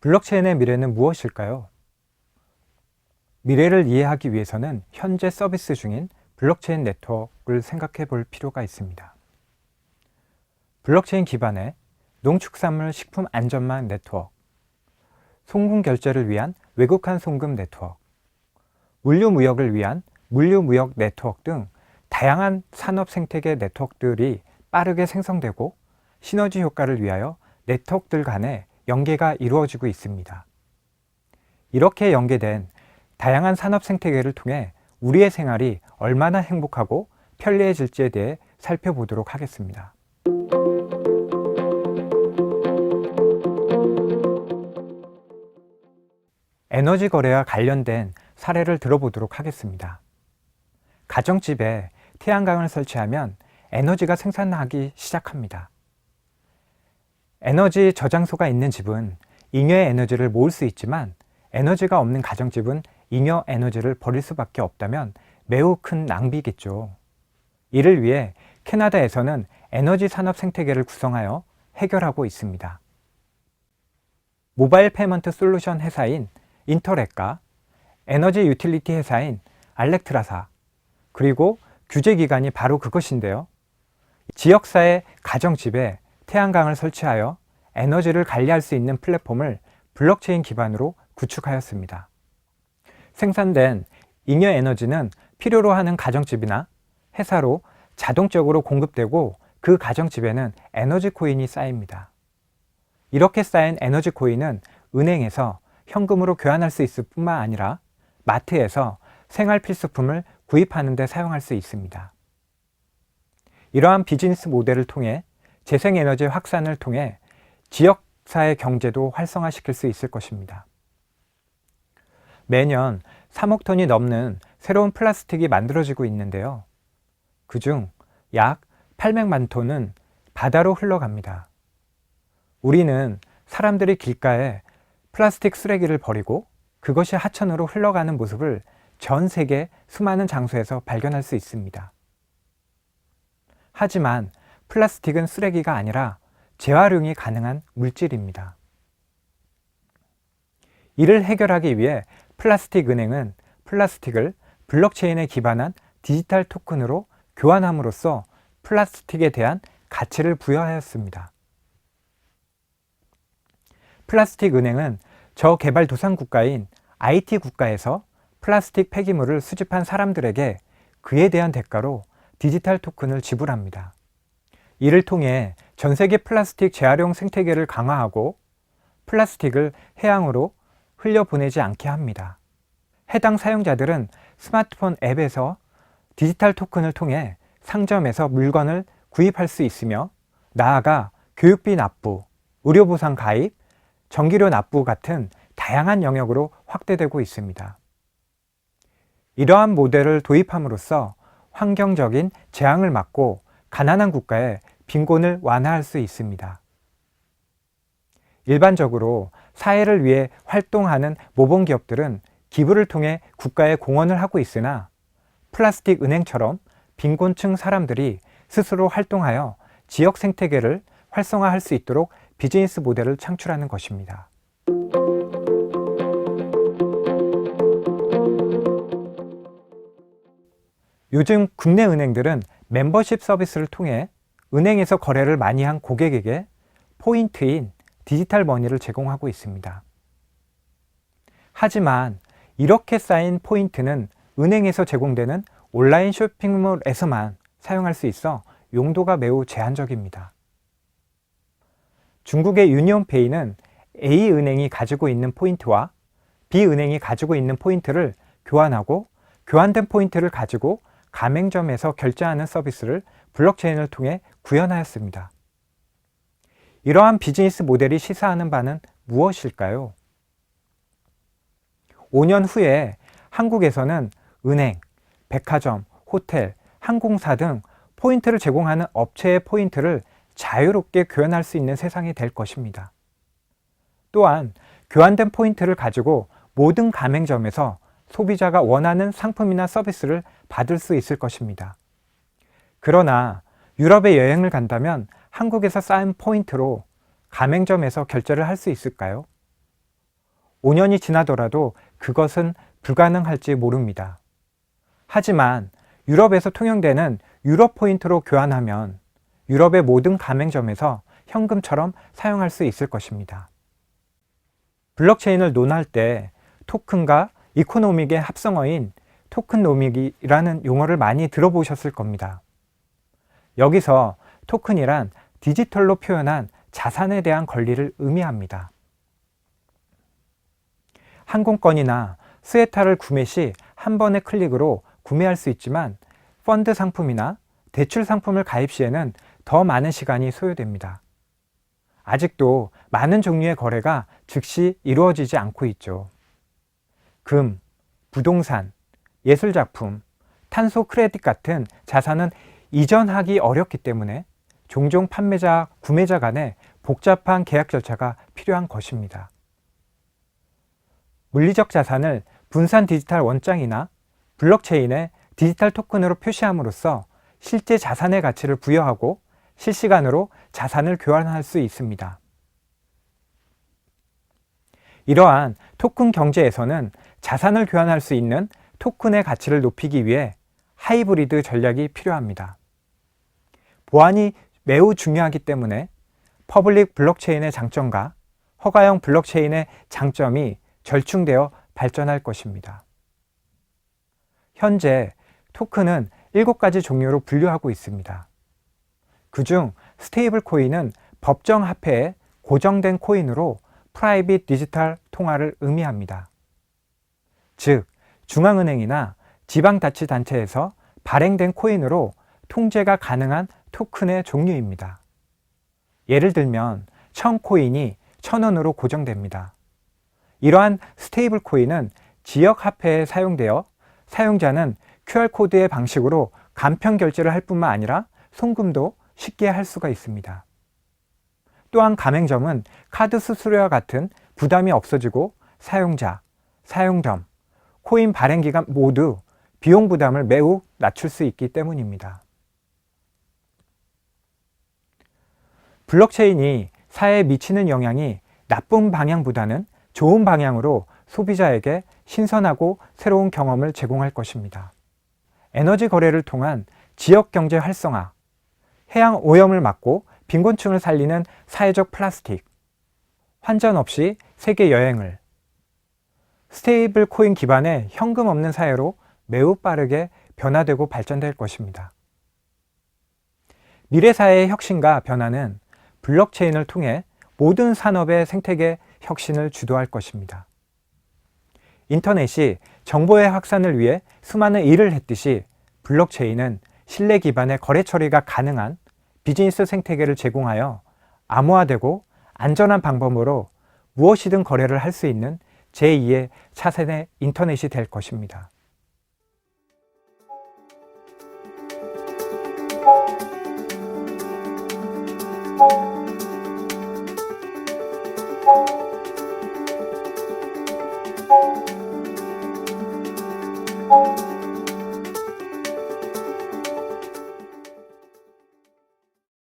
블록체인의 미래는 무엇일까요? 미래를 이해하기 위해서는 현재 서비스 중인 블록체인 네트워크를 생각해 볼 필요가 있습니다. 블록체인 기반의 농축산물 식품 안전망 네트워크, 송금 결제를 위한 외국환 송금 네트워크, 물류무역을 위한 물류무역 네트워크 등 다양한 산업 생태계 네트워크들이 빠르게 생성되고 시너지 효과를 위하여 네트워크들 간의 연계가 이루어지고 있습니다. 이렇게 연계된 다양한 산업 생태계를 통해 우리의 생활이 얼마나 행복하고 편리해질지에 대해 살펴보도록 하겠습니다. 에너지 거래와 관련된 사례를 들어보도록 하겠습니다. 가정집에 태양광을 설치하면 에너지가 생산하기 시작합니다. 에너지 저장소가 있는 집은 잉여의 에너지를 모을 수 있지만 에너지가 없는 가정집은 잉여 에너지를 버릴 수밖에 없다면 매우 큰 낭비겠죠. 이를 위해 캐나다에서는 에너지 산업 생태계를 구성하여 해결하고 있습니다. 모바일 페이먼트 솔루션 회사인 인터렉과 에너지 유틸리티 회사인 알렉트라사, 그리고 규제기관이 바로 그것인데요. 지역사회 가정집에 태양광을 설치하여 에너지를 관리할 수 있는 플랫폼을 블록체인 기반으로 구축하였습니다. 생산된 잉여 에너지는 필요로 하는 가정집이나 회사로 자동적으로 공급되고 그 가정집에는 에너지 코인이 쌓입니다. 이렇게 쌓인 에너지 코인은 은행에서 현금으로 교환할 수 있을 뿐만 아니라 마트에서 생활 필수품을 구입하는 데 사용할 수 있습니다. 이러한 비즈니스 모델을 통해 재생에너지 확산을 통해 지역사회 경제도 활성화시킬 수 있을 것입니다. 매년 3억 톤이 넘는 새로운 플라스틱이 만들어지고 있는데요. 그중 약 800만 톤은 바다로 흘러갑니다. 우리는 사람들이 길가에 플라스틱 쓰레기를 버리고 그것이 하천으로 흘러가는 모습을 전 세계 수많은 장소에서 발견할 수 있습니다. 하지만 플라스틱은 쓰레기가 아니라 재활용이 가능한 물질입니다. 이를 해결하기 위해 플라스틱 은행은 플라스틱을 블록체인에 기반한 디지털 토큰으로 교환함으로써 플라스틱에 대한 가치를 부여하였습니다. 플라스틱 은행은 저개발도상 국가인 IT 국가에서 플라스틱 폐기물을 수집한 사람들에게 그에 대한 대가로 디지털 토큰을 지불합니다. 이를 통해 전 세계 플라스틱 재활용 생태계를 강화하고 플라스틱을 해양으로 흘려보내지 않게 합니다. 해당 사용자들은 스마트폰 앱에서 디지털 토큰을 통해 상점에서 물건을 구입할 수 있으며 나아가 교육비 납부, 의료보상 가입, 전기료 납부 같은 다양한 영역으로 확대되고 있습니다. 이러한 모델을 도입함으로써 환경적인 재앙을 막고 가난한 국가의 빈곤을 완화할 수 있습니다. 일반적으로 사회를 위해 활동하는 모범기업들은 기부를 통해 국가에 공헌을 하고 있으나 플라스틱 은행처럼 빈곤층 사람들이 스스로 활동하여 지역 생태계를 활성화할 수 있도록 비즈니스 모델을 창출하는 것입니다. 요즘 국내 은행들은 멤버십 서비스를 통해 은행에서 거래를 많이 한 고객에게 포인트인 디지털 머니를 제공하고 있습니다. 하지만 이렇게 쌓인 포인트는 은행에서 제공되는 온라인 쇼핑몰에서만 사용할 수 있어 용도가 매우 제한적입니다. 중국의 유니온페이는 A은행이 가지고 있는 포인트와 B은행이 가지고 있는 포인트를 교환하고 교환된 포인트를 가지고 가맹점에서 결제하는 서비스를 블록체인을 통해 구현하였습니다. 이러한 비즈니스 모델이 시사하는 바는 무엇일까요? 5년 후에 한국에서는 은행, 백화점, 호텔, 항공사 등 포인트를 제공하는 업체의 포인트를 자유롭게 교환할 수 있는 세상이 될 것입니다. 또한 교환된 포인트를 가지고 모든 가맹점에서 소비자가 원하는 상품이나 서비스를 받을 수 있을 것입니다. 그러나 유럽에 여행을 간다면 한국에서 쌓은 포인트로 가맹점에서 결제를 할 수 있을까요? 5년이 지나더라도 그것은 불가능할지 모릅니다. 하지만 유럽에서 통용되는 유럽 포인트로 교환하면 유럽의 모든 가맹점에서 현금처럼 사용할 수 있을 것입니다. 블록체인을 논할 때 토큰과 이코노믹의 합성어인 토큰노믹이라는 용어를 많이 들어보셨을 겁니다. 여기서 토큰이란 디지털로 표현한 자산에 대한 권리를 의미합니다. 항공권이나 스웨터를 구매 시 한 번의 클릭으로 구매할 수 있지만 펀드 상품이나 대출 상품을 가입 시에는 더 많은 시간이 소요됩니다. 아직도 많은 종류의 거래가 즉시 이루어지지 않고 있죠. 금, 부동산, 예술작품, 탄소 크레딧 같은 자산은 이전하기 어렵기 때문에 종종 판매자, 구매자 간에 복잡한 계약 절차가 필요한 것입니다. 물리적 자산을 분산 디지털 원장이나 블록체인의 디지털 토큰으로 표시함으로써 실제 자산의 가치를 부여하고 실시간으로 자산을 교환할 수 있습니다. 이러한 토큰 경제에서는 자산을 교환할 수 있는 토큰의 가치를 높이기 위해 하이브리드 전략이 필요합니다. 보안이 매우 중요하기 때문에 퍼블릭 블록체인의 장점과 허가형 블록체인의 장점이 절충되어 발전할 것입니다. 현재 토큰은 7가지 종류로 분류하고 있습니다. 그중 스테이블 코인은 법정 화폐의 고정된 코인으로 프라이빗 디지털 통화를 의미합니다. 즉, 중앙은행이나 지방자치단체에서 발행된 코인으로 통제가 가능한 토큰의 종류입니다. 예를 들면 1000코인이 1000원으로 고정됩니다. 이러한 스테이블 코인은 지역 화폐에 사용되어 사용자는 QR코드의 방식으로 간편 결제를 할 뿐만 아니라 송금도 쉽게 할 수가 있습니다. 또한 가맹점은 카드 수수료와 같은 부담이 없어지고 사용자, 사용점, 코인 발행 기간 모두 비용 부담을 매우 낮출 수 있기 때문입니다. 블록체인이 사회에 미치는 영향이 나쁜 방향보다는 좋은 방향으로 소비자에게 신선하고 새로운 경험을 제공할 것입니다. 에너지 거래를 통한 지역 경제 활성화, 해양 오염을 막고 빈곤층을 살리는 사회적 플라스틱, 환전 없이 세계 여행을, 스테이블 코인 기반의 현금 없는 사회로 매우 빠르게 변화되고 발전될 것입니다. 미래 사회의 혁신과 변화는 블록체인을 통해 모든 산업의 생태계 혁신을 주도할 것입니다. 인터넷이 정보의 확산을 위해 수많은 일을 했듯이 블록체인은 신뢰 기반의 거래 처리가 가능한 비즈니스 생태계를 제공하여 암호화되고 안전한 방법으로 무엇이든 거래를 할 수 있는 제2의 차세대 인터넷이 될 것입니다.